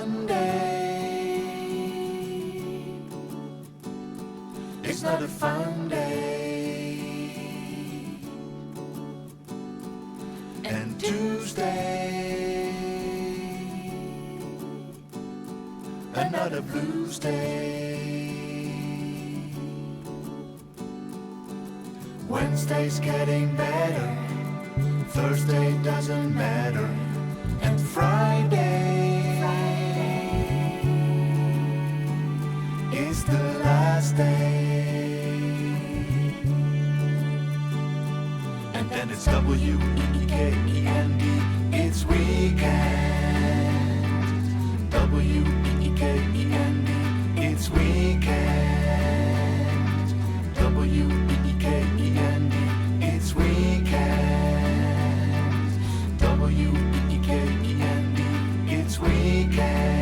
Monday is not a fun day, and Tuesday another blues day. Wednesday's getting better, Thursday doesn't matter, and Friday is the last day. And then it's W-E-E-K-E-N-D, it's weekend. W-E-E-K-E-N-D, it's weekend. W-E-E-K-E-N-D, it's weekend. W-E-E-K-E-N-D, it's weekend.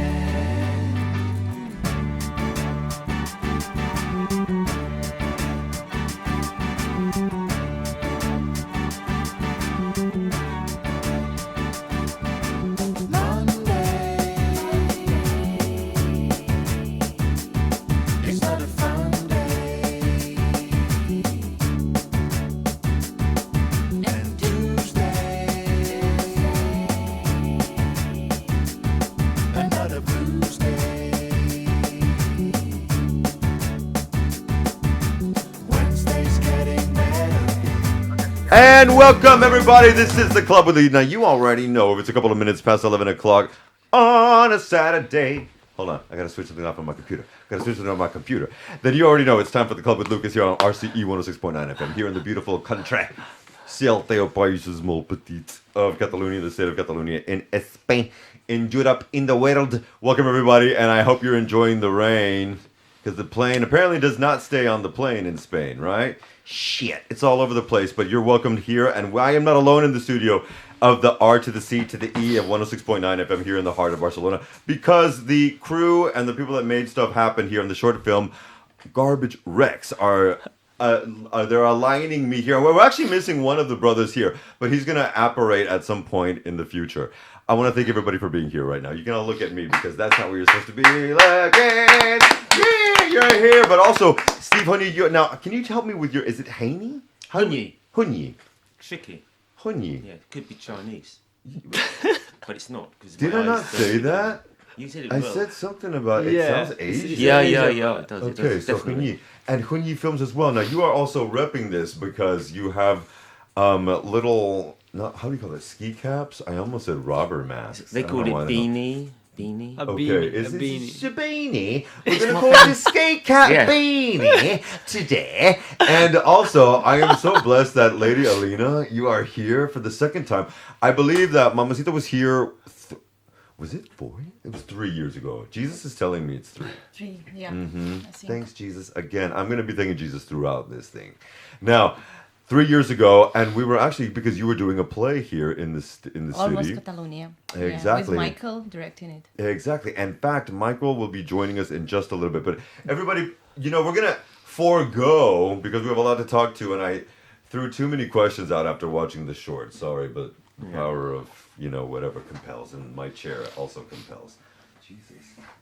And welcome, everybody. This is the Club with the... Now, you already know if it's a couple of minutes past 11 o'clock on a Saturday. Hold on. I got to switch something off on my computer. Then you already know it's time for the Club with Lucas here on RCE 106.9 FM here in the beautiful country. Ciel Países Molt Petits of Catalonia, the state of Catalonia in Spain, in Europe, in the world. Welcome, everybody, and I hope you're enjoying the rain because the plane apparently does not stay on the plane in Spain, right? Shit, it's all over the place, but you're welcomed here, and I am not alone in the studio of the R to the C to the E of 106.9 FM here in the heart of Barcelona, because the crew and the people that made stuff happen here in the short film Garbage Rex are they're aligning me here. We're actually missing one of the brothers here, but he's going to apparate at some point in the future. I want to thank everybody for being here right now. You can all look at me because that's not where you're supposed to be looking. Yeah, you're here. But also, Steve Honey, now, can you help me with your, is it Haney? Hunyi. Tricky. Hunyi. Yeah, it could be Chinese. But it's not. Did I not say that? You said it I well. said something about it sounds Asian. Yeah, it does. Okay, so Hunyi. And Hunyi Films as well. Now, you are also repping this because you have little... Not, how do you call it? Ski caps? I almost said robber masks. They called it beanie. Beanie. Okay, is it a beanie? We're going to call it a skate cap beanie today. And also, I am so blessed that Lady Alina, you are here for the second time. I believe that Mamacita was here, was it 4? It was 3 years ago. Jesus is telling me it's 3. 3, yeah. Mm-hmm. Thanks, Jesus. Again, I'm going to be thanking Jesus throughout this thing. Now, 3 years ago, and we were actually, because you were doing a play here in the Almost city. Catalonia. Exactly. Yeah, with Michael directing it. Exactly. In fact, Michael will be joining us in just a little bit. But everybody, we're going to forego, because we have a lot to talk to, and I threw too many questions out after watching the short. Sorry, but the power of, whatever compels, and my chair also compels. Jesus.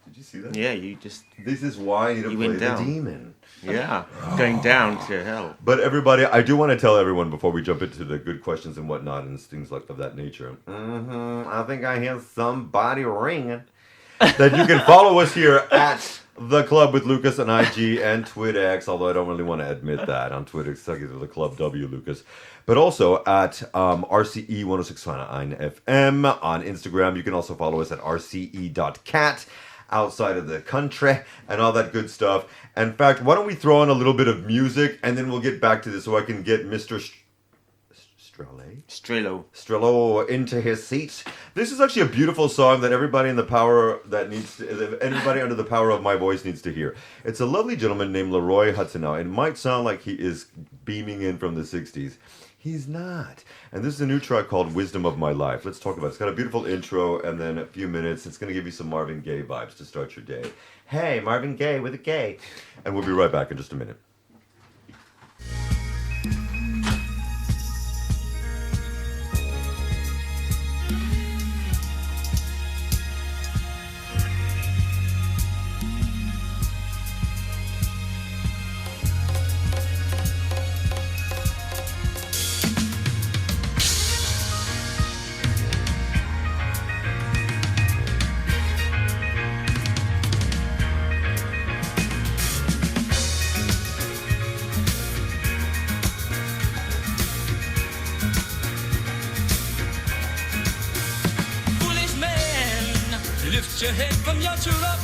Did you see that? Yeah, you just... This is why I need to play the demon. Yeah, going down to hell. But everybody, I do want to tell everyone before we jump into the good questions and whatnot and things like of that nature. I think I hear somebody ringing. That you can follow us here at The Club with Lucas on IG and TwitX, although I don't really want to admit that on Twitter. It's The Club W Lucas. But also at RCE 106.9 FM on Instagram. You can also follow us at rce.cat. Outside of the country and all that good stuff. In fact, why don't we throw in a little bit of music and then we'll get back to this so I can get Mr. Strello into his seat. This is actually a beautiful song that everybody in the power anybody under the power of my voice needs to hear. It's a lovely gentleman named Leroy Hudson. Now, it might sound like he is beaming in from the 60s. He's not. And this is a new track called Wisdom of My Life. Let's talk about it. It's got a beautiful intro and then a few minutes. It's going to give you some Marvin Gaye vibes to start your day. Hey, Marvin Gaye with a K. And we'll be right back in just a minute. your head from your true love.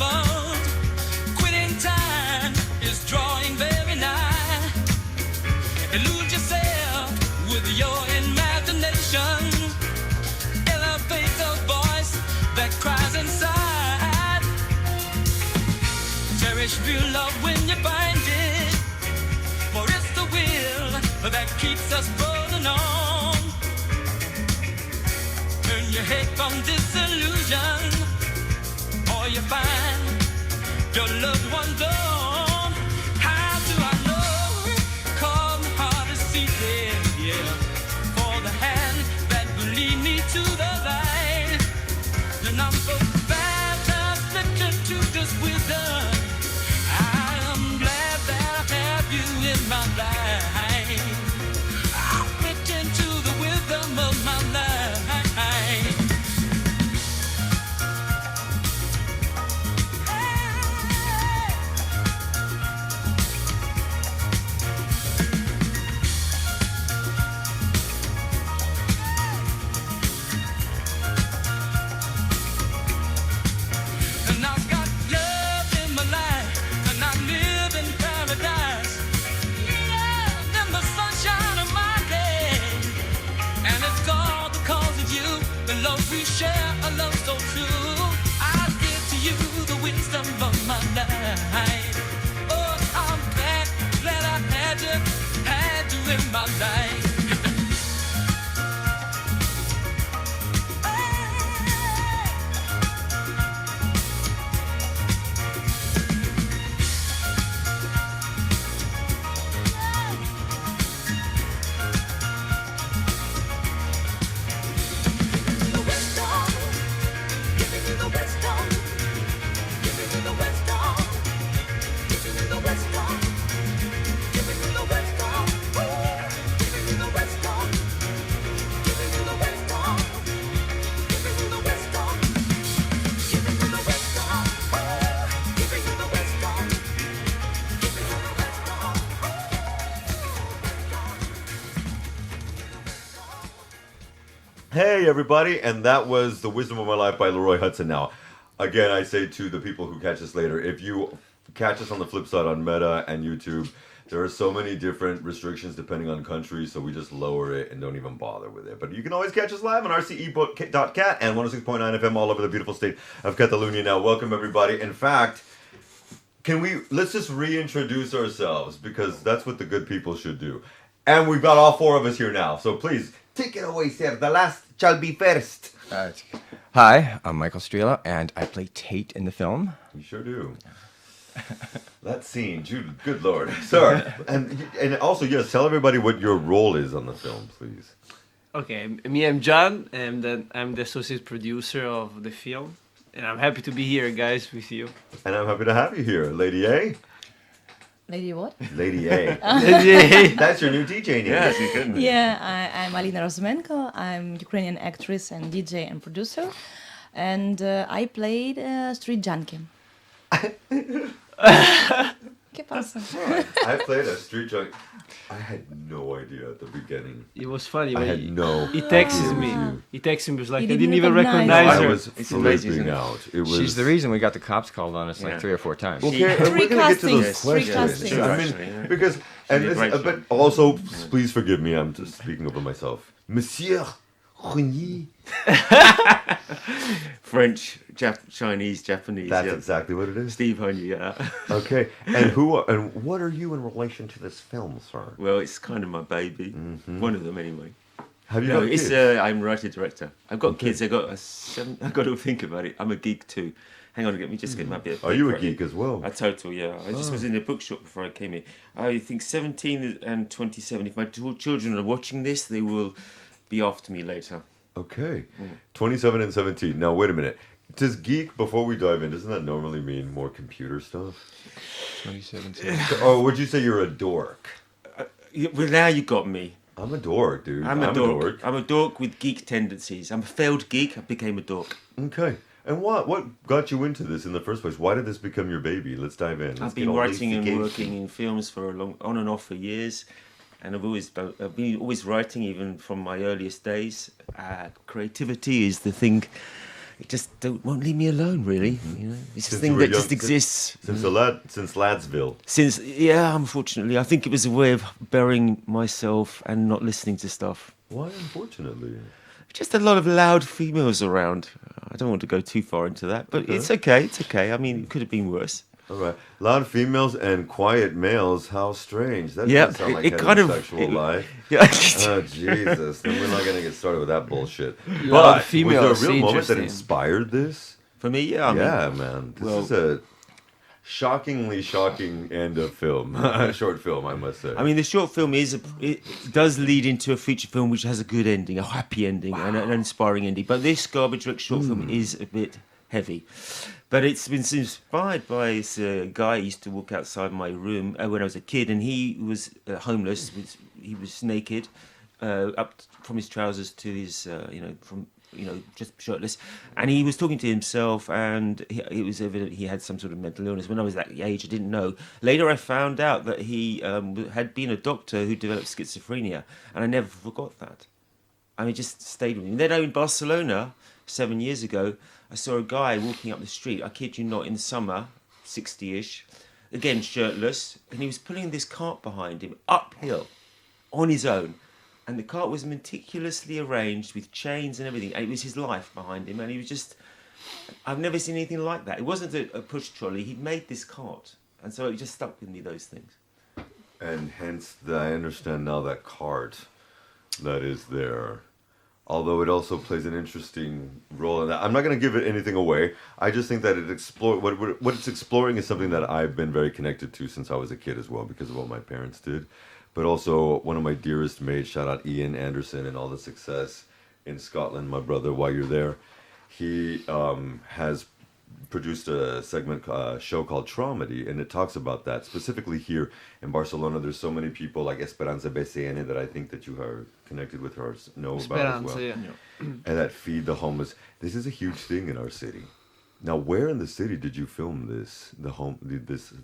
Quitting time is drawing very nigh. Elude yourself with your imagination. Elevate the voice that cries inside. Cherish real love when you find it, for it's the will that keeps us rolling on. Turn your head from disillusion, or you find your loved one gone. How do I know? Call me hard to see it, yeah. For the hand that will lead me to the light. And I'm so baptized to this wisdom. I am glad that I have you in my life. I'll fit into the wisdom of my life. And I've got love in my life, and I live in paradise. Love in the sunshine of my day. And it's all because of you, the love we share, a love so true. I give to you the wisdom of my life. Oh, I'm glad that I had you in my life. The wisdom, giving you the wisdom, giving you the wisdom, giving you the wisdom, giving you the wisdom, giving you the wisdom, giving you the wisdom, giving you the wisdom, giving you the wisdom, giving you the wisdom, giving you the Hey, everybody, and that was The Wisdom of My Life by Leroy Hudson. Now, again, I say to the people who catch us later, if you catch us on the flip side on Meta and YouTube, there are so many different restrictions depending on country, so we just lower it and don't even bother with it. But you can always catch us live on rce.cat and 106.9 FM all over the beautiful state of Catalonia. Now, welcome, everybody. In fact, let's just reintroduce ourselves, because that's what the good people should do. And we've got all four of us here now, so please, take it away, sir. The last shall be first. Hi, I'm Michael Strela, and I play Tate in the film. You sure do. That scene, Jude, good Lord. Sir, and also, yes, tell everybody what your role is on the film, please. Okay, me, I'm John, and I'm the associate producer of the film, and I'm happy to be here, guys, with you. And I'm happy to have you here, Lady A. Lady what? Lady A. Yeah. That's your new DJ name. Yes, you couldn't. Yeah, I'm Alina Rosemenko. I'm Ukrainian actress and DJ and producer. And I played Street Junkie. ¿Qué pasa? I played a street junk. I had no idea at the beginning. It was funny. I when had no. He texted idea. me. He texted me. He was like, He I didn't didn't even recognize recognize I her. was It's amazing, isn't flipping it? out. It was. She's the reason we got the cops called on us like Yeah. 3 or 4 times. Okay, and Free we're gonna get to those castings, free questions. castings. I mean, Actually, yeah. because and did a this, great but job. also, please forgive me. I'm just speaking over myself, Monsieur Renier. French, Chinese, Japanese. That's yeah. exactly what it is. Steve Honey, yeah. Okay, and what are you in relation to this film, sir? Well, it's kind of my baby. One of them, anyway. Have you No, got it's kids? I'm writer director. I've got kids. I've got I've got to think about it. I'm a geek too. Hang on, let me just get my bit. Are you a geek as well? A total, yeah. I just was in the bookshop before I came here. I think 17 and 27. If my two children are watching this, they will be after me later. Okay, 27 and 17. Now wait a minute. Does geek, before we dive in, doesn't that normally mean more computer stuff? 2017. Or would you say you're a dork? Well, now you got me. I'm a dork, dude. I'm a dork. I'm a dork with geek tendencies. I'm a failed geek. I became a dork. Okay. And what got you into this in the first place? Why did this become your baby? Let's dive in. Let's I've get been all writing and lazy-gazy. working in films for on and off for years, and I've been always writing, even from my earliest days. Creativity is the thing it just won't leave me alone. Really, you know, it's a Since thing you were that just young- exists. Since Ladsville. Since unfortunately, I think it was a way of burying myself and not listening to stuff. Why, unfortunately? Just a lot of loud females around. I don't want to go too far into that, but it's okay. It's okay. I mean, it could have been worse. All right. Loud females and quiet males. How strange. That Yeah, doesn't sound like it kind of- heterosexual life. Yeah. Oh, Jesus. Then we're not going to get started with that bullshit. Loud But females, was there a real moment that interesting. inspired this? For me, yeah. I mean, Yeah, man. This well- is a shockingly shocking end of film. Short film, I must say. I mean, the short film it does lead into a feature film which has a good ending, a happy ending, and an inspiring ending. But this Garbage Wreck short film is a bit heavy. But it's been inspired by this guy who used to walk outside my room when I was a kid, and he was homeless. He was naked, up from his trousers to his, just shirtless. And he was talking to himself, and it was evident he had some sort of mental illness. When I was that age, I didn't know. Later, I found out that he had been a doctor who developed schizophrenia, and I never forgot that. I mean, it just stayed with me. Then in Barcelona, 7 years ago, I saw a guy walking up the street, I kid you not, in the summer, 60-ish, again shirtless, and he was pulling this cart behind him uphill on his own. And the cart was meticulously arranged with chains and everything. And it was his life behind him. And he was just... I've never seen anything like that. It wasn't a push trolley. He'd made this cart. And so it just stuck with me, those things. And hence, I understand now that cart that is there. Although it also plays an interesting role in that. I'm not going to give it anything away. I just think that what it's exploring is something that I've been very connected to since I was a kid as well, because of what my parents did. But also, one of my dearest mates, shout out Ian Anderson and all the success in Scotland, my brother, while you're there. He has produced a show called Traumedy, and it talks about that. Specifically here in Barcelona, there's so many people like Esperanza BCN that I think that you are connected with or know about as well. Esperanza, yeah. And that feed the homeless. This is a huge thing in our city. Now, where in the city did you film this?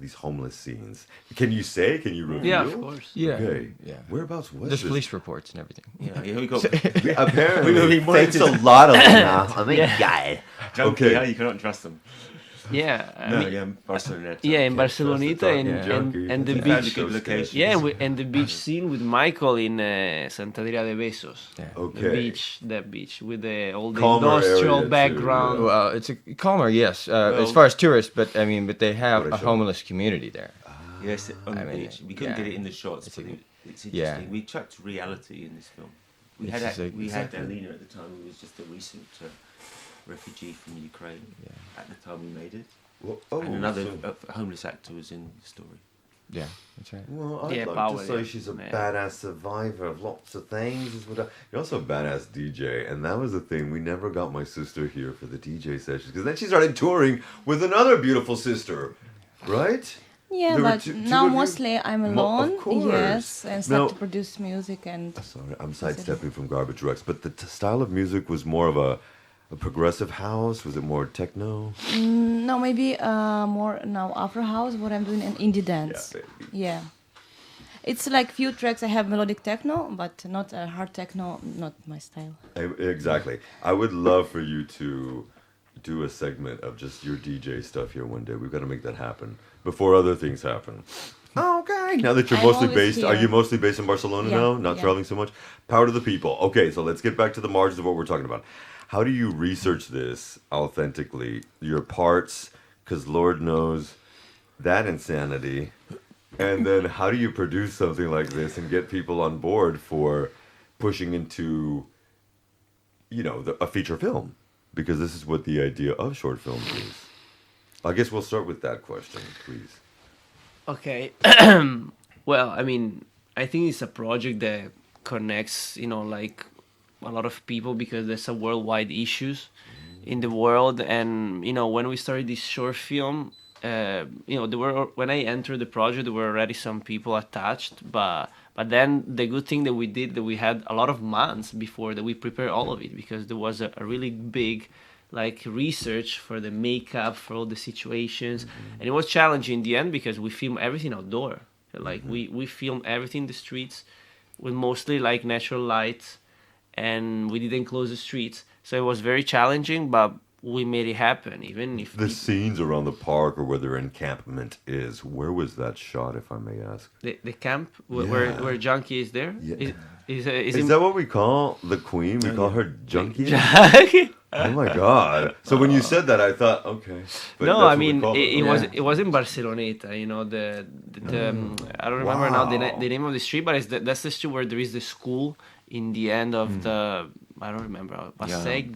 These homeless scenes. Can you say? Can you reveal? Yeah, of course. Yeah. Okay. Yeah. Whereabouts was There's this? police reports and everything. Yeah, we got... Apparently, We thanks a lot, Elena. Oh my Yeah. God. Junkie, Okay. yeah, you cannot trust them. Yeah, I mean, Barcelona. yeah, in Can't trust the Barcelonita talking and junkie. and the We found a beach. good location. Yeah, and the beach scene with Michael in Santa Adria de Besos. Yeah. Okay. That beach with all the Calmer industrial area too, background. yeah. Well, it's a calmer, yes, Well- as far as tourists, but they have What a a show. homeless community there. Yes, on the I mean, beach. We couldn't yeah. get it in the shots, but it's interesting. Yeah. We tracked reality in this film. We This had is a- we had exactly. Alina at the time, who was just a recent refugee from Ukraine. Yeah. At the time we made it, Well, and another so- homeless actor was in the story. Yeah, that's right. Well, I'd Yeah, like Power, to say yeah. she's a Yeah. badass survivor of lots of things. You're also a badass DJ, and that was the thing. We never got my sister here for the DJ sessions, because then she started touring with another beautiful sister, right? Yeah, There were but two now of you? mostly I'm Of alone. course. Yes, and start Now- to produce music and Sorry, I'm sidestepping from Garbage Rex, but the style of music was more of a progressive house. Was it more techno? no, maybe more now Afro house. What I'm doing in indie dance. baby. Yeah, it's like few tracks I have melodic techno, but not hard techno. Not my style. Exactly. I would love for you to do a segment of just your DJ stuff here one day. We've got to make that happen before other things happen. Okay. Now that you're I'm mostly always based, are here. you mostly based in Barcelona Yeah, now? Not yeah. traveling so much? Power to the people. Okay, so let's get back to the margins of what we're talking about. How do you research this authentically? Your parts, because Lord knows that insanity. And then how do you produce something like this and get people on board for pushing into, a feature film? Because this is what the idea of short films is. I guess we'll start with that question, please. Okay. Well, I mean, I think it's a project that connects, like a lot of people because there's a worldwide issues in the world. And, when we started this short film, when I entered the project, there were already some people attached, but then the good thing that we did, that we had a lot of months before that we prepared all of it, because there was a really big research for the makeup, for all the situations. And it was challenging in the end because we filmed everything outdoor. We filmed everything in the streets with mostly natural lights, and we didn't close the streets. So it was very challenging, but we made it happen. Even if The scenes around the park or where their encampment is, where was that shot, if I may ask? the camp Yeah. where Junkie is there Yeah. is Is that what we call the queen? We call her Junkie? Junkie? Oh my god! So when you said that, I thought, okay. But No, that's I what we mean call it her. was in Barceloneta. You know I don't remember now Wow. the name of the street, but that's the street where there is the school in the end of the I don't remember Passeig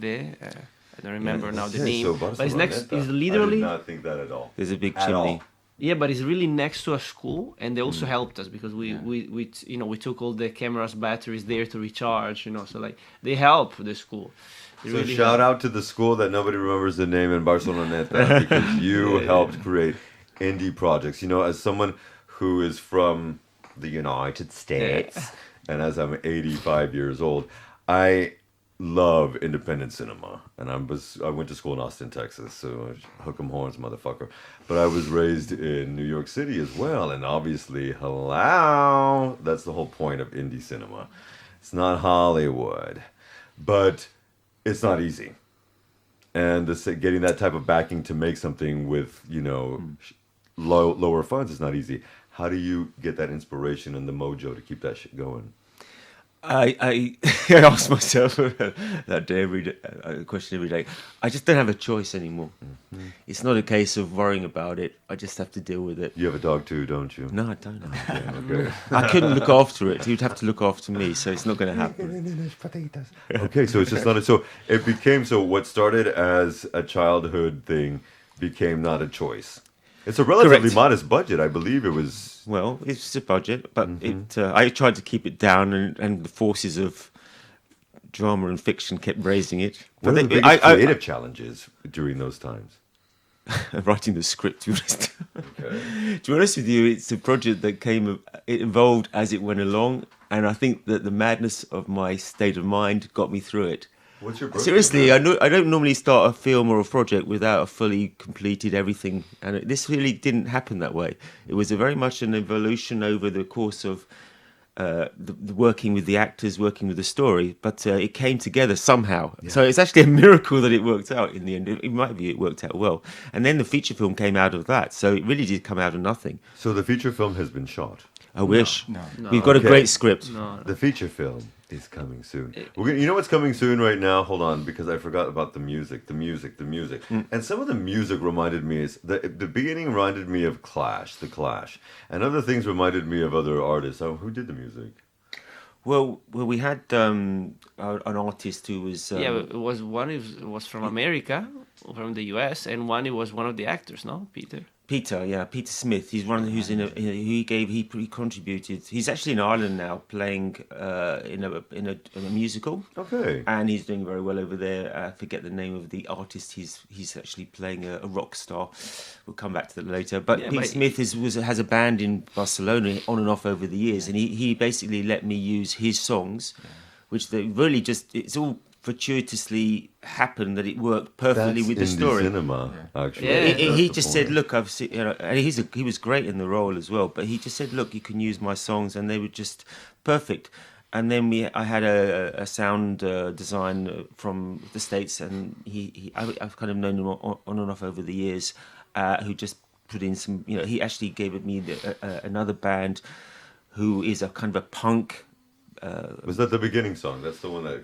I don't remember now the Okay, name, so but it's next. Barceloneta. It's I literally did not think that at all. There's a big At chimney. all. yeah, but it's really next to a school, and they also helped us because we took all the cameras batteries there to recharge. So like they help the school. They So really shout help. out to the school that nobody remembers the name in Barceloneta because you helped create indie projects. As someone who is from the United States and as I'm 85 years old, I love independent cinema. And I went to school in Austin, Texas, so hook 'em horns, motherfucker. But I was raised in New York City as well, and obviously, hello, that's the whole point of indie cinema. It's not Hollywood, but it's not easy. And getting that type of backing to make something with, lower funds is not easy. How do you get that inspiration and the mojo to keep that shit going? I ask myself that day question every day. I just don't have a choice anymore. It's not a case of worrying about it. I just have to deal with it. You have a dog too, don't you? No, I don't. Okay. I couldn't look after it. He'd have to look after me, so it's not going to happen. Okay, so it's just not so it became so what started as a childhood thing became not a choice. It's a relatively Correct. modest budget, I believe it was. Well, it's a budget, but I tried to keep it down, and the forces of drama and fiction kept raising it. What are the But biggest creative challenges during those times? writing the script. To be honest. To be honest with you, it's a project that it evolved as it went along, and I think that the madness of my state of mind got me through it. What's your birthday? Seriously, I don't normally start a film or a project without a fully completed everything, and this really didn't happen that way. It was very much an evolution over the course of the working with the actors, working with the story, but it came together somehow. Yeah. So it's actually a miracle that it worked out in the end. In my view, it worked out well. And then the feature film came out of that, so it really did come out of nothing. So the feature film has been shot. I wish. No. We've got a great script. No. The feature film is coming soon. You know what's coming soon right now? Hold on, because I forgot about the music. And some of the music reminded me, the beginning reminded me of The Clash. And other things reminded me of other artists. Oh, who did the music? Well, we had an artist who was... It was one. It was from America, from the US, and one. It was one of the actors. No, Peter. Peter Smith. He's one who's he contributed. He's actually in Ireland now, playing in a musical. Okay. And he's doing very well over there. I forget the name of the artist. He's actually playing a rock star. We'll come back to that later. But Peter Smith has a band in Barcelona on and off over the years, and he basically let me use his songs, which they really it's all fortuitously happened that it worked perfectly with the story. Cinema, actually. Yeah. He just said, "Look, I've seen," and he was great in the role as well. But he just said, "Look, you can use my songs," and they were just perfect. And then I had a sound design from the States, and I've kind of known him on and off over the years, who just put in some. He actually gave me another band, who is a kind of a punk. Was that the beginning song? That's the one that...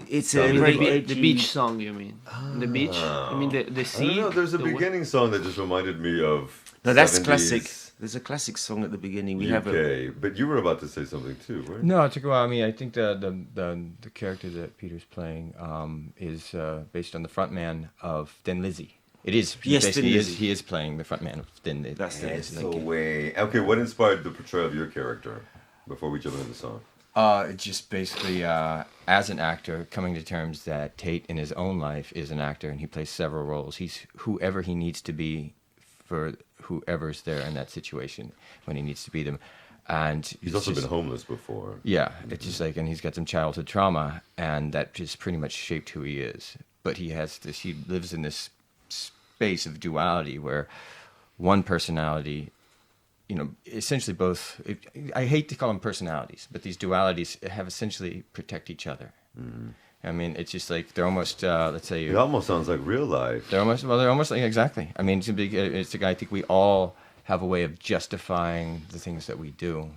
It's I a mean, very The beach song, you mean? The beach? I mean the sea? I don't know, there's a the beginning song that just reminded me of No, that's 70s classic. There's a classic song at the beginning. We have But you were about to say something too, weren't you? No, it took a while. I mean, I think the character that Peter's playing is based on the frontman of Thin Lizzy. It is. Yes, basically Thin Lizzy. He is playing the frontman of Thin Lizzy. That's Thin Lizzy. So way. Okay, what inspired the portrayal of your character? Before we jump into the song. It's just basically as an actor coming to terms that Tate in his own life is an actor and he plays several roles. He's whoever he needs to be for whoever's there in that situation when he needs to be them. And He's also been homeless before. Yeah, it's just like, and he's got some childhood trauma, and that just pretty much shaped who he is. But he lives in this space of duality where one personality, essentially both, I hate to call them personalities, but these dualities have essentially protect each other. I mean, it's just like they're almost, let's say, It almost sounds like real life. they're almost like exactly. I mean, it's like I think we all have a way of justifying the things that we do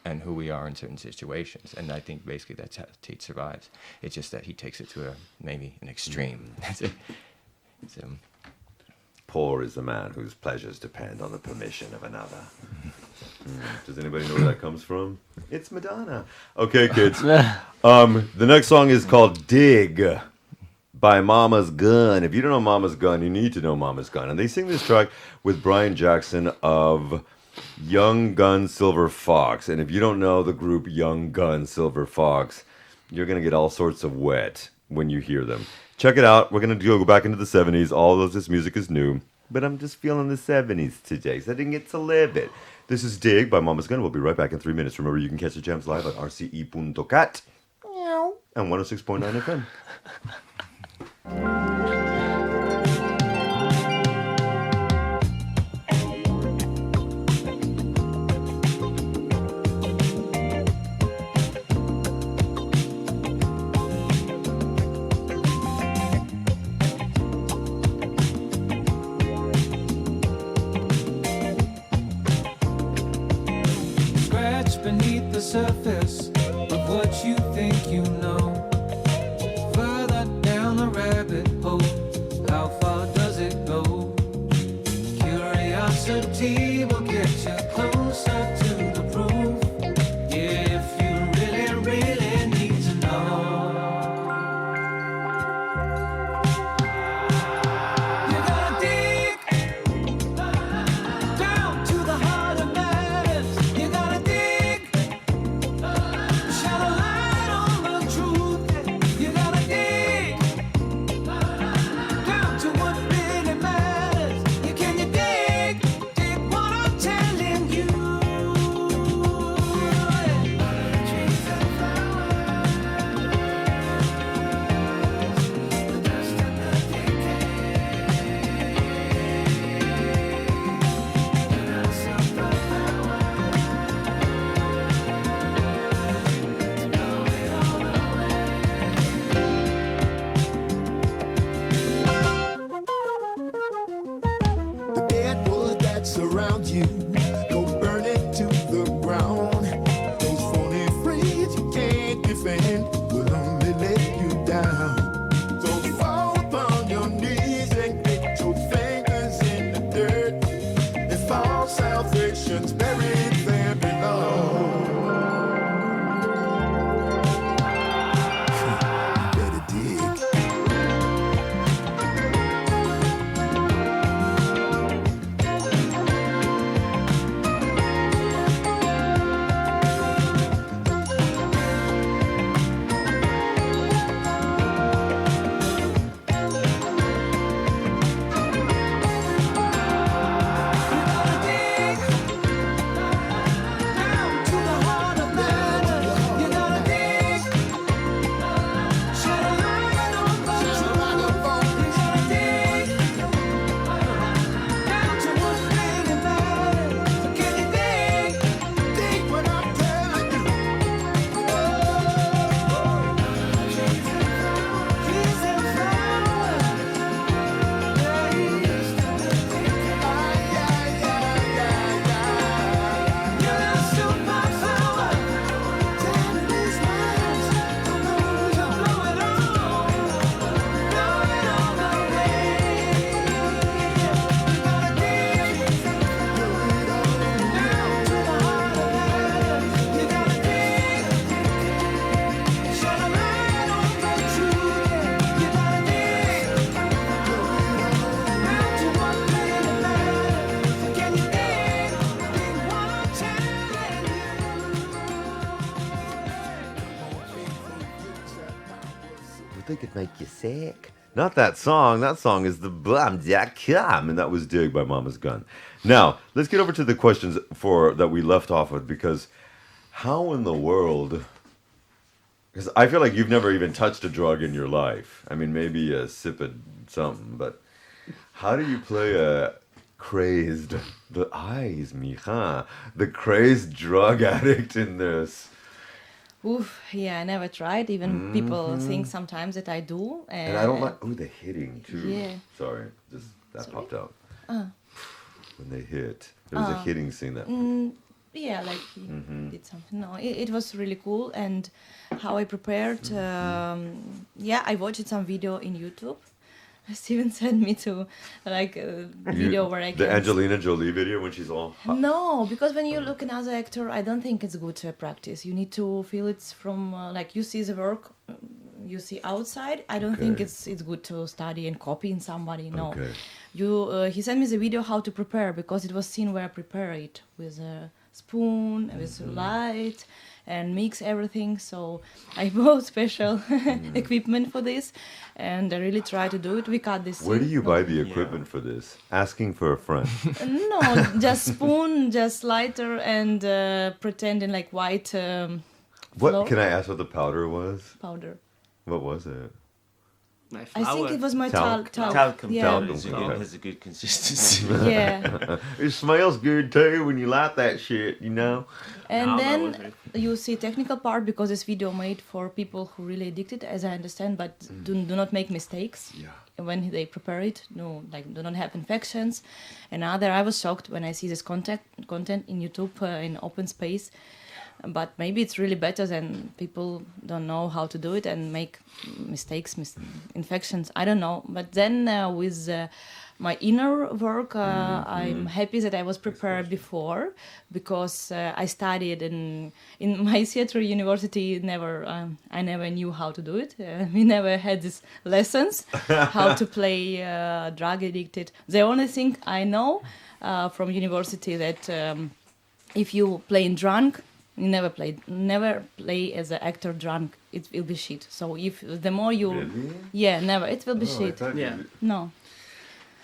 and who we are in certain situations, and I think basically that's how Tate survives. It's just that he takes it to maybe an extreme. That's it. It's, Poor is the man whose pleasures depend on the permission of another. Does anybody know where that comes from? It's Madonna. Okay, kids. The next song is called Dig by Mama's Gun. If you don't know Mama's Gun, you need to know Mama's Gun. And they sing this track with Brian Jackson of Young Gun Silver Fox. And if you don't know the group Young Gun Silver Fox, you're going to get all sorts of wet when you hear them. Check it out. We're going to go back into the 70s. All of this music is new. But I'm just feeling the 70s today, so I didn't get to live it. This is Dig by Mama's Gun. We'll be right back in 3 minutes. Remember, you can catch the jams live at rce.cat and 106.9 FM. Scratch beneath the surface of what you think you know. Further down the rabbit hole, how far does it go? Curiosity will get you closer to the proof. Yeah, if you really, really need to know. You gotta dig down to the heart of matters. You gotta dig, shine a light on the truth. You gotta dig down to what really matters. Can you dig what I'm telling you? Trees and flowers, the dust and the decay. The dead wood that surrounds you, go burn it to the ground. Those phony friends you can't defend will only let you down. So fall upon your knees and get your fingers in the dirt. If all salvation's buried there below, better dig. They could make you sick. Not that song. That song is the Blam.com, and that was Dig by Mama's Gun. Now, let's get over to the questions that we left off with, because how in the world... Because I feel like you've never even touched a drug in your life. I mean, maybe a sip of something, but how do you play a crazed... The crazed drug addict in this? Oof, yeah, I never tried. Even people think sometimes that I do. And I don't like. Oh, the hitting too. Yeah. Sorry, just that Sorry? popped out. When they hit, there was a hitting scene that. Yeah, like he did something. No, it was really cool. And how I prepared, yeah, I watched some video in YouTube. Steven sent me to like a video where I The can. Angelina Jolie video when she's all hot. No, because when you look another actor, I don't think it's good to practice. You need to feel it from like you see the work, you see outside. I don't think Okay. it's good to study and copy in somebody. No, Okay. he sent me the video how to prepare because it was scene where I prepare it with a spoon, with light, and mix everything. So I bought special equipment for this, and I really try to do it. We cut this. Where do scene. you buy the equipment for this? Asking for a friend. No, just spoon, just lighter, and pretending like white What flour can I ask? What the powder was? powder. What was it? My I think it was my Talc? Talcum. Yeah. Talcum. It's a Okay. good, has a good consistency. Yeah, It smells good too when you light that shit. You know. and No, that was then very you see technical part because this video made for people who really addicted, as I understand, but do not make mistakes. Yeah. When they prepare it, no, like do not have infections. And other, I was shocked when I see this content in YouTube in open space. But maybe it's really better than people don't know how to do it and make mistakes, infections. I don't know. But then with my inner work, I'm happy that I was prepared before because I studied in my theater university. I never knew how to do it. We never had these lessons how to play drug addicted. The only thing I know from university that if you play drunk, you never play as an actor drunk. It will be shit. So if the more you, Really? yeah, never. It will be Oh, I shit. thought Yeah. you- No.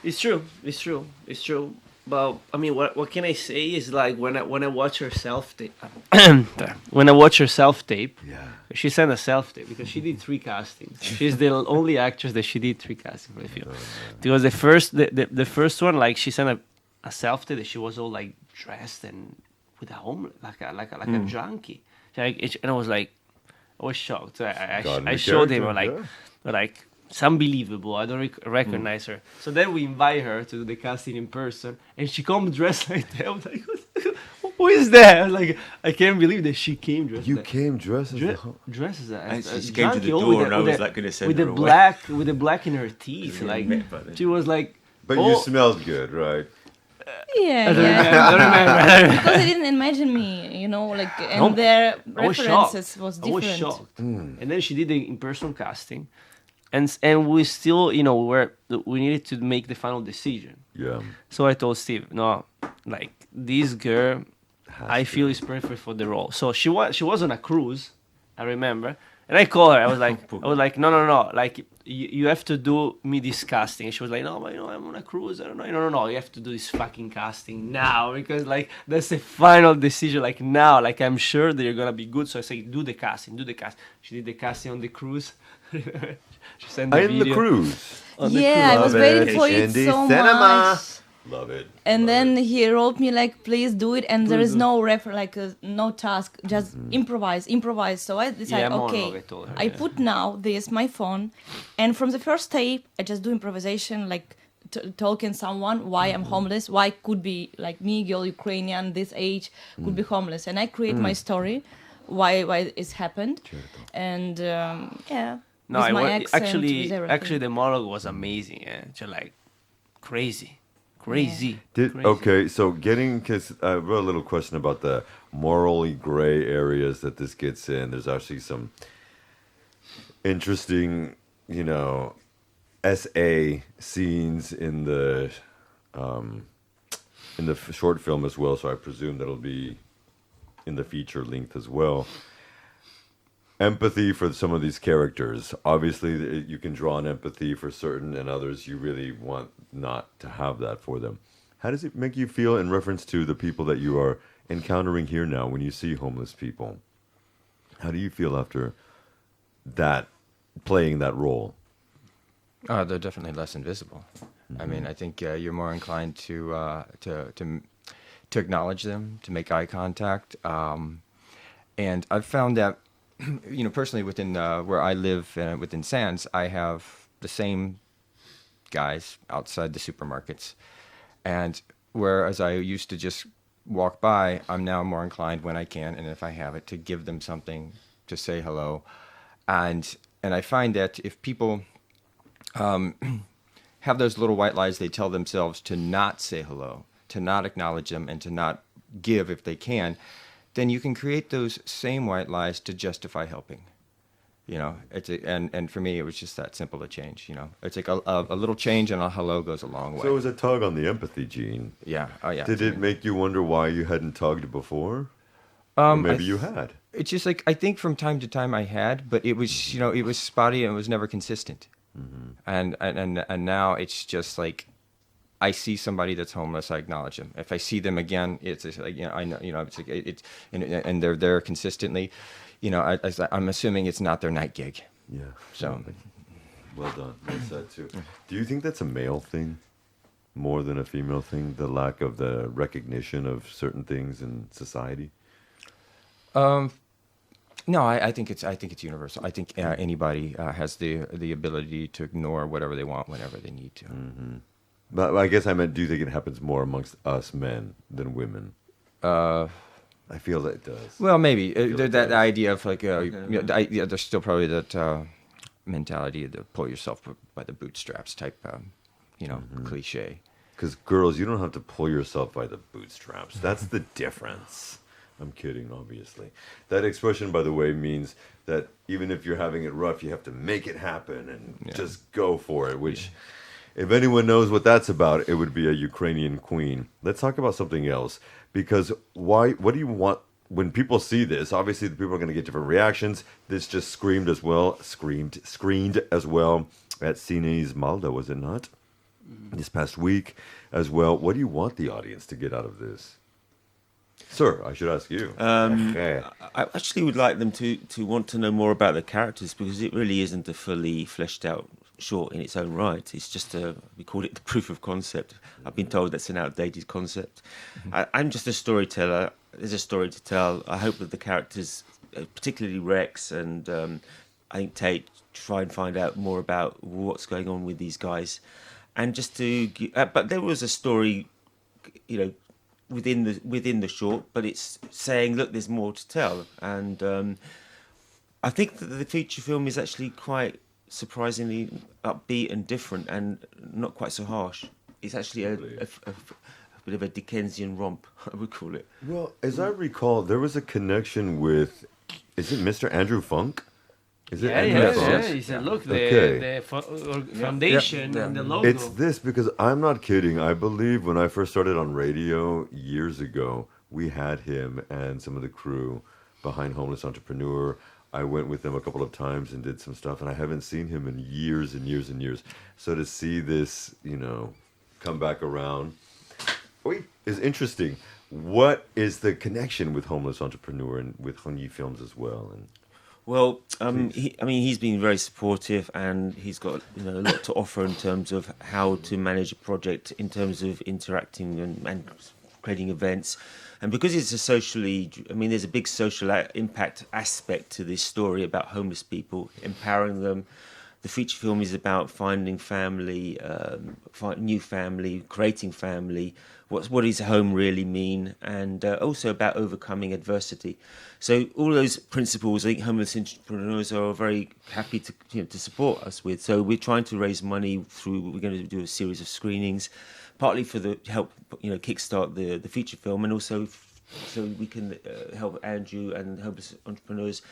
It's true. It's true. It's true. But I mean, what can I say is like when I watch her self tape, when I watch her self tape, Yeah. she sent a self tape because she did 3 castings. She's the only actress that she did 3 castings for the film. Because the first one, like she sent a self tape that she was all like dressed and with a like a junkie. And I was like, I was shocked. So God, I the showed him character, like it's unbelievable. I don't recognize her. So then we invite her to do the casting in person, and she comes dressed like that. I was like, who is that? I was like, I can't believe that she came dressed. You like, came dressed as dre- the ho- dressed as And a she came to the junkie, oh, door with and I with was like gonna send with her the away. with the black in her teeth. Yeah, Like but- she was like, But oh, you smelled good, right? Yeah, I don't yeah. remember, I don't remember. Because they didn't imagine me, like, and No, their I was shocked. references was I was different. shocked. And then she did the in-person casting, and we still, we needed to make the final decision. Yeah. So I told Steve, no, like this girl, Has I to. feel is perfect for the role. So she was on a cruise, I remember, and I called her. I was like, no, like you have to do me this casting. And she was like, no, but I'm on a cruise. I don't know. No, you have to do this fucking casting now because like that's the final decision. Like now, like I'm sure that you're gonna be good. So I say, do the casting. She did the casting on the cruise. She sent the In the video. cruise. on the Yeah, I cruise. was Love waiting it. for it Indie so cinema. much. Love it. And Love then it. he wrote me like, please do it. And there is no no task, just improvise. So I decided, monologue, okay, I told her, I yeah. put now this my phone, and from the first tape, I just do improvisation, like talking someone why I'm homeless, why could be like me, girl, Ukrainian, this age, could be homeless, and I create my story, why it's happened, and yeah. No, with my accent, actually, with everything. actually, the monologue was amazing. Yeah, just like crazy. Crazy. Okay, so because I wrote a little question about the morally gray areas that this gets in. There's actually some interesting, SA scenes in the short film as well. So I presume that'll be in the feature length as well. Empathy for some of these characters. Obviously, you can draw an empathy for certain, and others you really want not to have that for them. How does it make you feel in reference to the people that you are encountering here now when you see homeless people? How do you feel after that, playing that role? They're definitely less invisible. I mean, I think you're more inclined to acknowledge them, to make eye contact. And I've found that personally within where I live within Sands, I have the same guys outside the supermarkets, and whereas I used to just walk by, I'm now more inclined when I can, and if I have it, to give them something, to say hello, and I find that if people have those little white lies they tell themselves to not say hello, to not acknowledge them, and to not give if they can, then you can create those same white lies to justify helping. And for me, it was just that simple a change. It's like a little change and a hello goes a long way. So it was a tug on the empathy gene. Yeah. Oh yeah. Did it make you wonder why you hadn't tugged before? Or maybe you had. It's just like, I think from time to time I had, but it was, it was spotty and it was never consistent. Mm-hmm. And now it's just like, I see somebody that's homeless, I acknowledge them. If I see them again, it's like, I know, it's like and they're there consistently. I'm assuming it's not their night gig. Yeah. So, well done. Well said too. Do you think that's a male thing more than a female thing? The lack of the recognition of certain things in society. No, I think it's universal. I think anybody has the ability to ignore whatever they want whenever they need to. Mm-hmm. But I guess I meant, do you think it happens more amongst us men than women? I feel that it does. Well, maybe that idea of like, there's still probably that mentality to pull yourself by the bootstraps type, cliche. Because girls, you don't have to pull yourself by the bootstraps. That's the difference. I'm kidding, obviously. That expression, by the way, means that even if you're having it rough, you have to make it happen and just go for it, which... If anyone knows what that's about, it would be a Ukrainian queen. Let's talk about something else. Because what do you want when people see this? Obviously, the people are going to get different reactions. This just screened as well at Cine's Malda, was it not? This past week as well. What do you want the audience to get out of this? Sir, I should ask you. I actually would like them to want to know more about the characters, because it really isn't a fully fleshed out short in its own right. It's just we call it the proof of concept. I've been told that's an outdated concept. I'm just a storyteller. There's a story to tell. I hope that the characters, particularly Rex and I think Tate, try and find out more about what's going on with these guys, and just to. But there was a story, within the short, but it's saying, look, there's more to tell, and I think that the feature film is actually quite surprisingly upbeat and different, and not quite so harsh. It's actually a bit of a Dickensian romp, I would call it. Well, as I recall, there was a connection with, is it Mr. Andrew Funk? Is it Andrew Funk? He said, look, Okay. the foundation and the logo. It's this, because I'm not kidding. I believe when I first started on radio years ago, we had him and some of the crew behind Homeless Entrepreneur. I went with them a couple of times and did some stuff, and I haven't seen him in years and years and years. So to see this, come back around, is interesting. What is the connection with Homeless Entrepreneur and with Honyi Films as well? And well, he's been very supportive, and he's got a lot to offer in terms of how to manage a project, in terms of interacting and creating events. And because it's there's a big social impact aspect to this story about homeless people, empowering them. The feature film is about finding family, new family, creating family. What does home really mean? And also about overcoming adversity. So all those principles, I think homeless entrepreneurs are very happy to support us with. So we're trying to raise money we're going to do a series of screenings, partly for the help, kickstart the feature film, and also so we can help Andrew and homeless entrepreneurs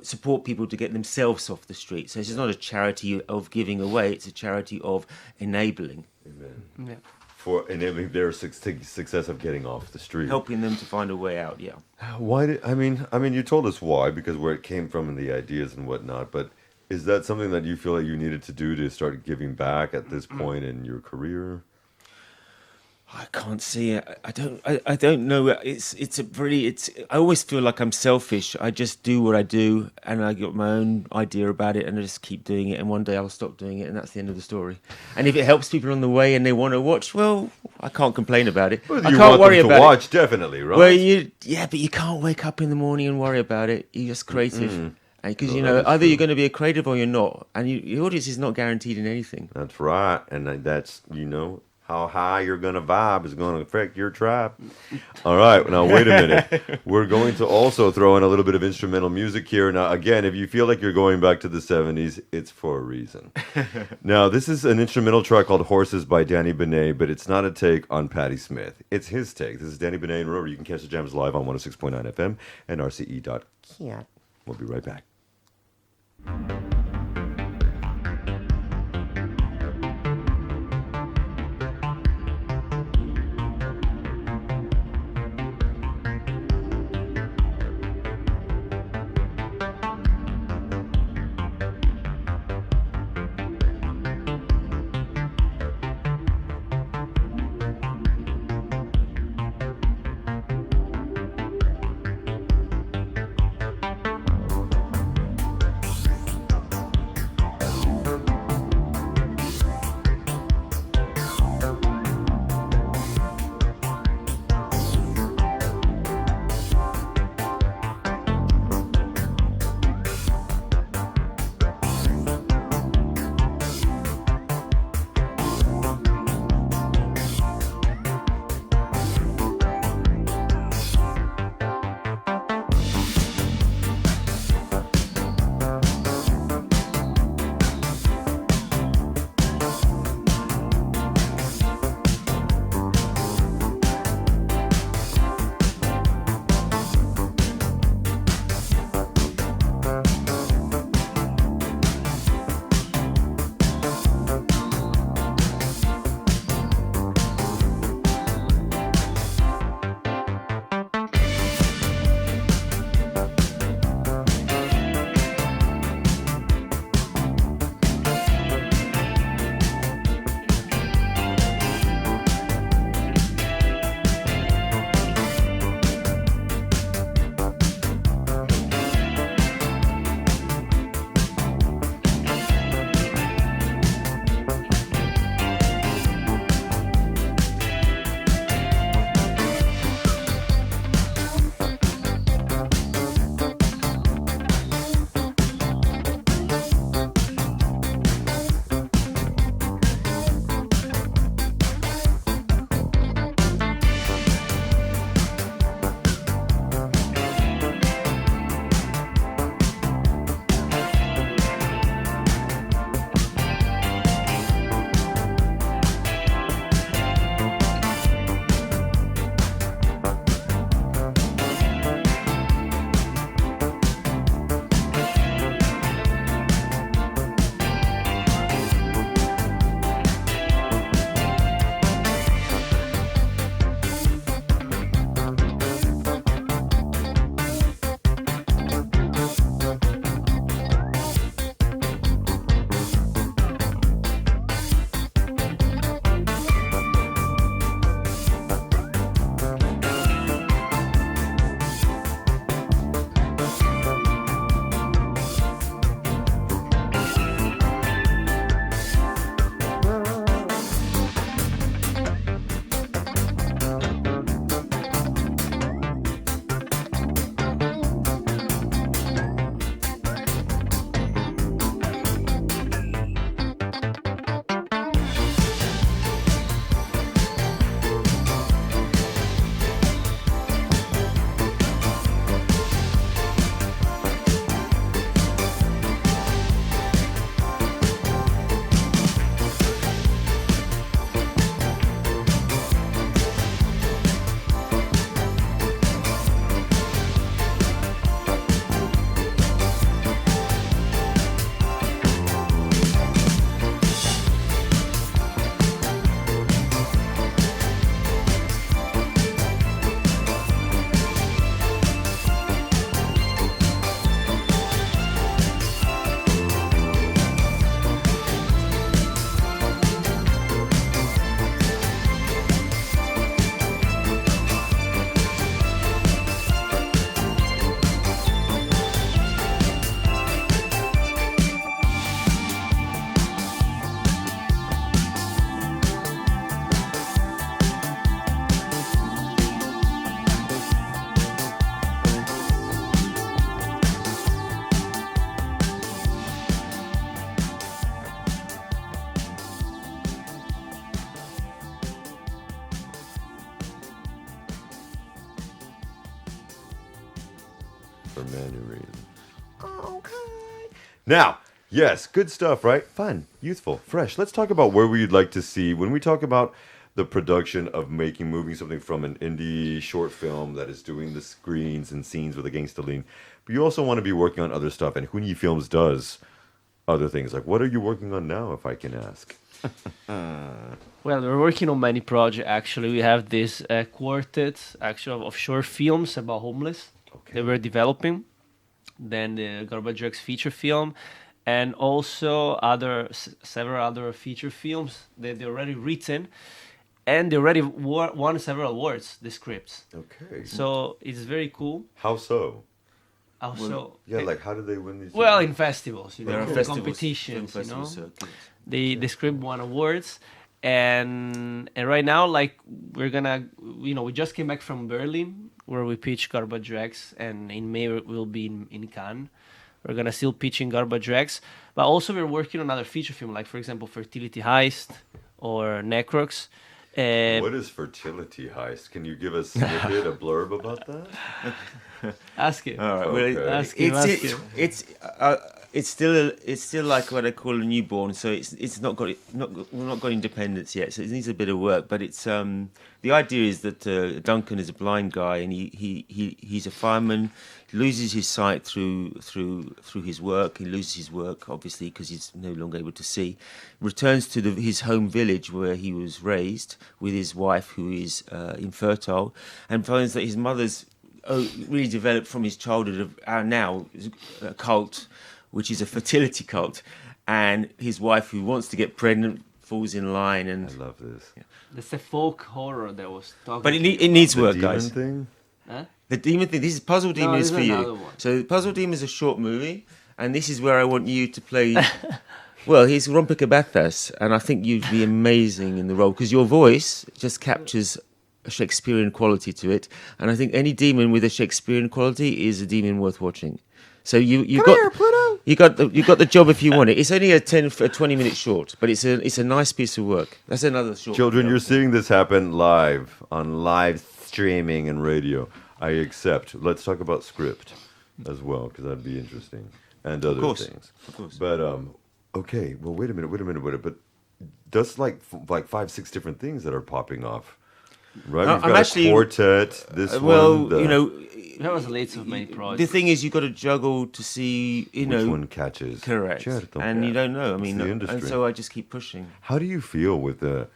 support people to get themselves off the street. So it's not a charity of giving away; it's a charity of enabling. Amen. Yeah. For enabling their success of getting off the street, helping them to find a way out. Yeah. Why did I mean? You told us why, because where it came from and the ideas and whatnot. But is that something that you feel like you needed to do to start giving back at this point in your career? I can't see it. I don't know. It's a really. It's. I always feel like I'm selfish. I just do what I do, and I got my own idea about it, and I just keep doing it. And one day I'll stop doing it, and that's the end of the story. And if it helps people on the way and they want to watch, well, I can't complain about it. Well, I you can't want worry them to about watch, it. definitely, right? Well, but you can't wake up in the morning and worry about it. You're just creative. Because Well, you that know, is either true. you're going to be a creative or you're not, and your audience is not guaranteed in anything. That's right, and that's how high you're gonna vibe is gonna affect your tribe. All right, now wait a minute. We're going to also throw in a little bit of instrumental music here. Now, again, if you feel like you're going back to the '70s, it's for a reason. Now, this is an instrumental track called "Horses" by Danny Benet, but it's not a take on Patti Smith. It's his take. This is Danny Benet, and remember, you can catch the jams live on 106.9 FM and RCE.cat. We'll be right back. for many reasons. Okay. Now, yes, good stuff, right? Fun, youthful, fresh. Let's talk about where we'd like to see when we talk about the production of moving something from an indie short film that is doing the screens and scenes with a gangster lean. But you also want to be working on other stuff, and Huni Films does other things. Like, what are you working on now, if I can ask? Well, we're working on many projects. Actually, we have this quartet actually of short films about homeless that we're developing. Then the Garbage Drugs feature film, and also several other feature films that they're already written, and they already won several awards. The scripts. Okay. So it's very cool. How so? Also, Yeah, like how do they win these? well, in festivals, There are in festivals, competitions, film festivals, circuits. the script won awards, and right now, like, we're gonna, we just came back from Berlin where we pitched Garbage Rex, and in May we'll be in Cannes. We're gonna still pitch in Garbage Rex, but also we're working on other feature film, like for example Fertility Heist or Necrox. What is Fertility Heist? Can you give us a blurb about that? Ask it. All right. Okay. Well, Ask him, ask him. it's still like what I call a newborn. So it's not got independence yet. So it needs a bit of work. But it's the idea is that Duncan is a blind guy, and he's a fireman. He loses his sight through his work. He loses his work obviously because he's no longer able to see. Returns to his home village where he was raised with his wife, who is infertile, and finds that his mother's really developed from his childhood now a cult, which is a fertility cult, and his wife, who wants to get pregnant, falls in line. And I love this. That's a folk horror that was talking. but it needs The work, demon guys. thing? Huh? The demon thing. This is Puzzle Demon this is is for another you. one. So Puzzle Demon is a short movie, and this is where I want you to play. Well, he's Rompikabathas, and I think you'd be amazing in the role because your voice just captures a Shakespearean quality to it, and I think any demon with a Shakespearean quality is a demon worth watching. So you got the job if you want it. It's only a 20-minute short, but it's a nice piece of work. That's another short. Children, film. you're seeing this happen live on live streaming and radio. I accept. Let's talk about script as well, because that'd be interesting, and other things. Of course. But okay. Well, wait a minute. But that's like 5-6 different things that are popping off, right? We've I'm got actually- a quartet. This Well, one. That was the latest of many projects. The thing is, you got to juggle to see, Which one catches? correct, Certo, and you yeah. don't know. I It's mean, the and industry. so I just keep pushing. How do you feel with the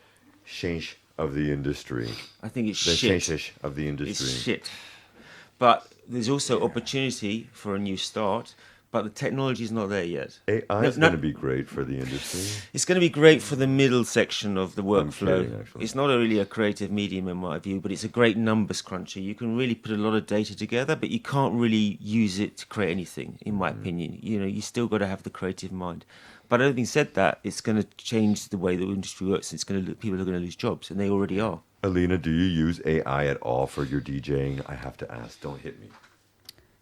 change of the industry? I think it's The shit. change of the industry. It's shit. But there's also opportunity for a new start. But the technology is not there yet. AI is going to be great for the industry. It's going to be great for the middle section of the workflow. kidding, actually. It's not really a creative medium in my view, but it's a great numbers cruncher. You can really put a lot of data together, but you can't really use it to create anything, in my opinion. You still got to have the creative mind. But having said that, it's going to change the way the industry works. People are going to lose jobs, and they already are. Alina, do you use AI at all for your DJing? I have to ask. Don't hit me.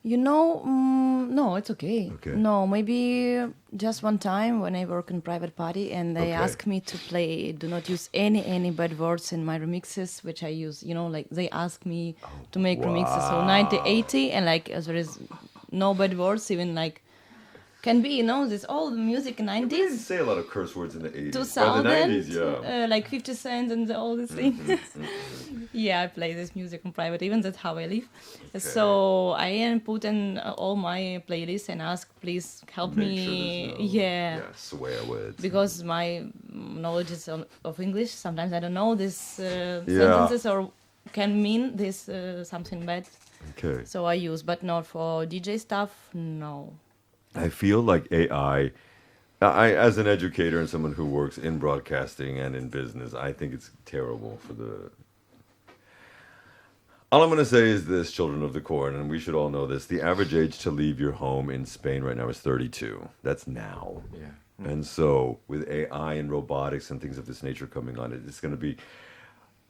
No, it's okay. Okay. No, maybe just one time when I work in private party and they Okay. ask me to play, do not use any bad words in my remixes, which I use, like they ask me to make remixes, so 90, 80, and like there is no bad words, even like, can be, this old music We didn't 90s, say a lot of curse words in the 80s. 2000, the 90s, yeah. like 50 Cent and all these things. Yeah, I play this music in private, even that's how I live. So I put in all my playlists and ask, please help Make me. sure there's no, Yeah. swear words. Because my knowledge is of English, sometimes I don't know these sentences or can mean this something bad. Okay. So I use, but not for DJ stuff, no. I feel like AI, as an educator and someone who works in broadcasting and in business, I think it's terrible for the... All I'm going to say is this, children of the corn, and we should all know this. The average age to leave your home in Spain right now is 32. That's now. Yeah. And so with AI and robotics and things of this nature coming on, it's going to be...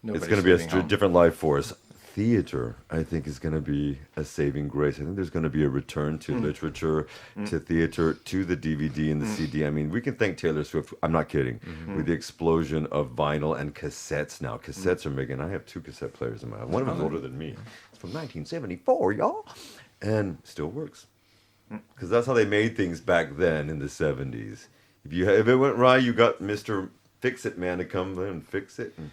Nobody's it's going to be a leaving home. different life for us. Theater, I think, is going to be a saving grace. I think there's going to be a return to literature, to theater, to the DVD and the CD. I mean, we can thank Taylor Swift. I'm not kidding. With the explosion of vinyl and cassettes now. Cassettes are making... I have 2 cassette players in my house. One of them's older than me. It's from 1974, y'all. and still works. Because that's how they made things back then in the 70s. If it went right, you got Mr. Fix-It Man to come in and fix it. And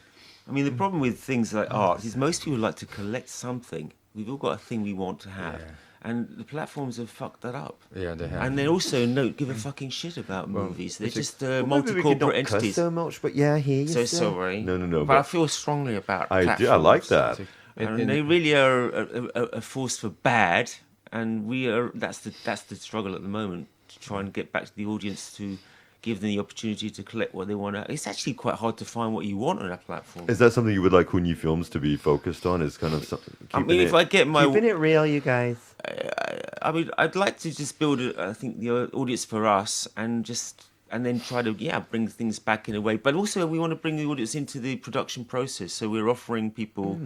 I mean, the problem with things like art is most people like to collect something. We've all got a thing we want to have. And the platforms have fucked that up. Yeah, they have. And they also don't give a fucking shit about movies. They're just maybe we multi-corporate don't cuss entities. so much, but yeah, here you So say. sorry. No. But I feel strongly about I platforms. do. I like that. And they really are a force for bad. And we are. That's the struggle at the moment, to try and get back to the audience, to give them the opportunity to collect what they want. It's actually quite hard to find what you want on a platform. Is that something you would like Hunyi Films to be focused on? Is kind of something. I mean, if I get my keeping it real, you guys. I mean, I'd like to just build, I think, the audience for us, and then try to bring things back in a way. But also, we want to bring the audience into the production process. So we're offering people,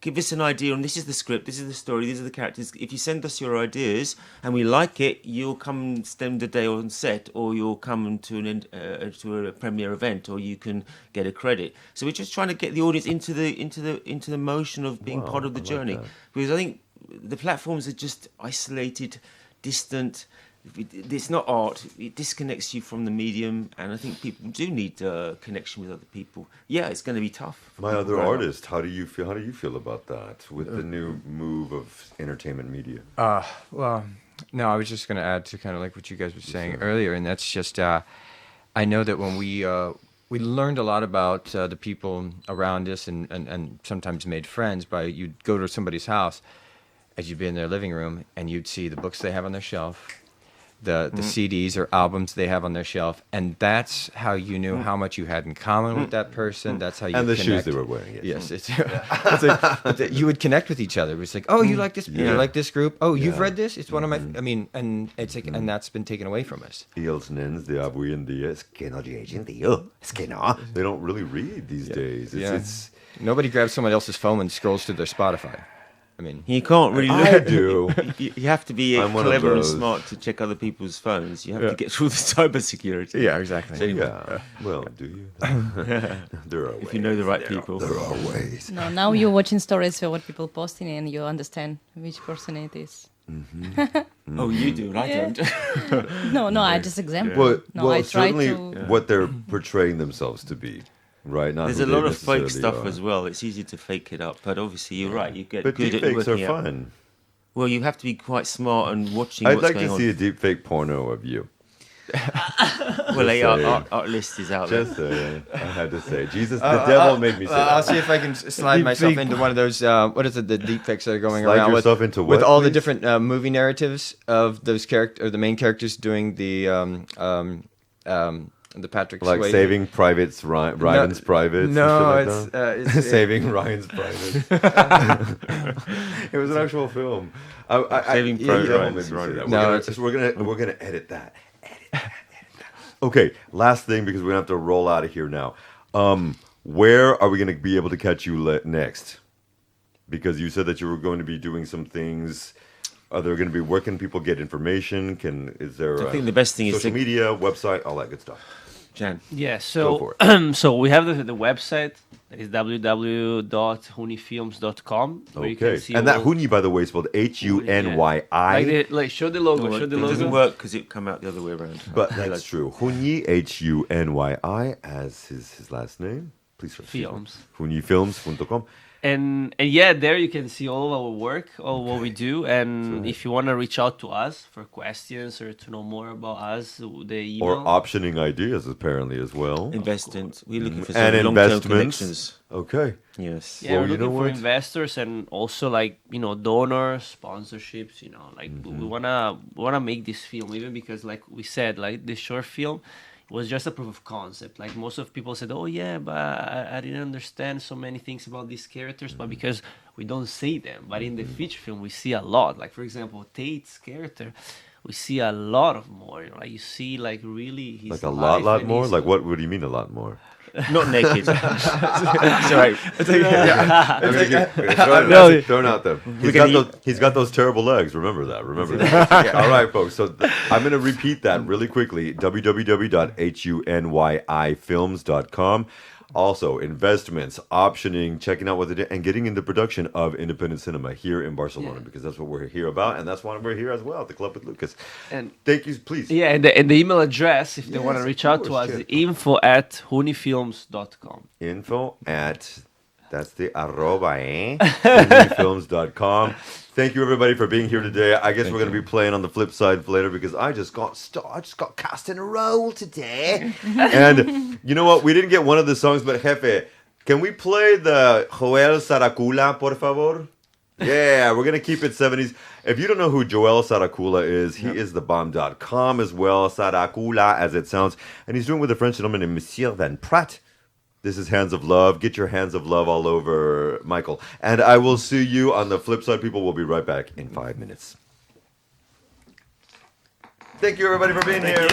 give us an idea, and this is the script, this is the story, these are the characters. If you send us your ideas and we like it, you'll come and spend a day on set, or you'll come to a premiere event, or you can get a credit. So we're just trying to get the audience into the motion of being part of the journey, because I think the platforms are just isolated, distant. It's not art. It disconnects you from the medium, and I think people do need connection with other people. Yeah, it's going to be tough. My other artist, how do you feel about that with the new move of entertainment media? Well, no, I was just going to add to kind of like what you guys were saying earlier, and that's just I know that when we learned a lot about the people around us, and sometimes made friends by you'd go to somebody's house, as you'd be in their living room, and you'd see the books they have on their shelf, the CDs or albums they have on their shelf, and that's how you knew how much you had in common with that person. That's how you And the connect. shoes they were wearing. Yes. Yes, it's you would connect with each other. It was like, oh, you like this, you like this group. Oh, you've read this. It's one of my. I mean, and it's like, and that's been taken away from us. Els nens d'avui en dia és que no llegeixen, tio. És que no. They don't really read these days. It's Nobody grabs someone else's phone and scrolls through their Spotify. I mean, You can't really I look. do. You have to be I'm one of clever and those. smart to check other people's phones. You have to get through the cybersecurity. yeah, exactly. Yeah. Well, do you? There are ways. If you know the right people. There are ways. No, now you're watching stories for what people posting, and you understand which person it is. Oh, you do, and I Yeah. don't. No, I just example. Well, I try certainly to. what they're portraying themselves to be, right? Not There's who a they lot of fake necessarily stuff are. as well. It's easy to fake it up, but obviously you're right. You get But good at deepfakes are working out. fun. Well, you have to be quite smart and watching I'd what's like going to on. see a deepfake porno of you. Well, saying. our list is out there. Just saying. I had to say. Jesus, the devil made me say I'll that. see if I can slide myself into one of those. What is it? The deepfakes that are going Slide around yourself with, into with what, all the please? different movie narratives of those characters, or the main characters doing the Patrick Like Swayze. saving privates, Ryan's privates. No, and it's shit like that? it's saving Ryan's privates. It was an actual film. Saving the Private devil Ryan's made me say Ryan. that. No, We're gonna edit that. Edit that. Okay, last thing, because we're gonna have to roll out of here now. Where are we gonna be able to catch you next? Because you said that you were going to be doing some things. Are there going to be, where can people get information? Is there I think the best thing is social to- media, website, all that good stuff? Jan. Yeah, Go so for so we have the website. It's www.hunifilms.com. Where you Okay. can see And that all- Hunyi, by the way, is spelled Hunyi. like show the logo. Show the It logo. doesn't work because it come out the other way around. But that's true. Hunyi, Hunyi, as his last name. Please Films. HunyiFilms.com. And yeah, there you can see all of our work, all what we do. And if you want to reach out to us for questions or to know more about us, the email. Or optioning ideas, apparently, as well. Investment. We're looking for And some long-term investments. connections. Okay. Yes. Yeah, Well, we're you know looking for what? investors and also like donors, sponsorships. Like we wanna make this film, even because like we said, like this short film was just a proof of concept. Like most of people said, oh yeah, but I didn't understand so many things about these characters, but because we don't see them. But in the feature film, we see a lot. Like for example, Tate's character, we see a lot of more. Like you see, like really, his Like a life lot and more? his- Like what do you mean a lot more? Not naked. Sorry. Thrown out there. gonna He's got those terrible legs. Remember that. All right, folks. So I'm going to repeat that really quickly. www.hunYifilms.com. Also, investments, optioning, checking out what they do, and getting into production of independent cinema here in Barcelona, because that's what we're here about, and that's why we're here as well at the Club with Lucas. And Thank you, please. yeah, and the email address, if they want to Yes, reach of out to course, us, yeah. info@hunifilms.com. Info at, that's the arroba, films.com. Thank you, everybody, for being here today. I guess we're going to be playing on the flip side later because I just got cast in a role today. And you know what? We didn't get one of the songs, but Jefe, can we play the Joel Saracula, por favor? Yeah, we're going to keep it 70s. If you don't know who Joel Saracula is, he is the bomb.com as well, Saracula as it sounds. And he's doing with a French gentleman named Monsieur Van Pratt. This is Hands of Love. Get your hands of love all over Michael. And I will see you on the flip side, people. We'll be right back in 5 minutes. Thank you, everybody, for being here.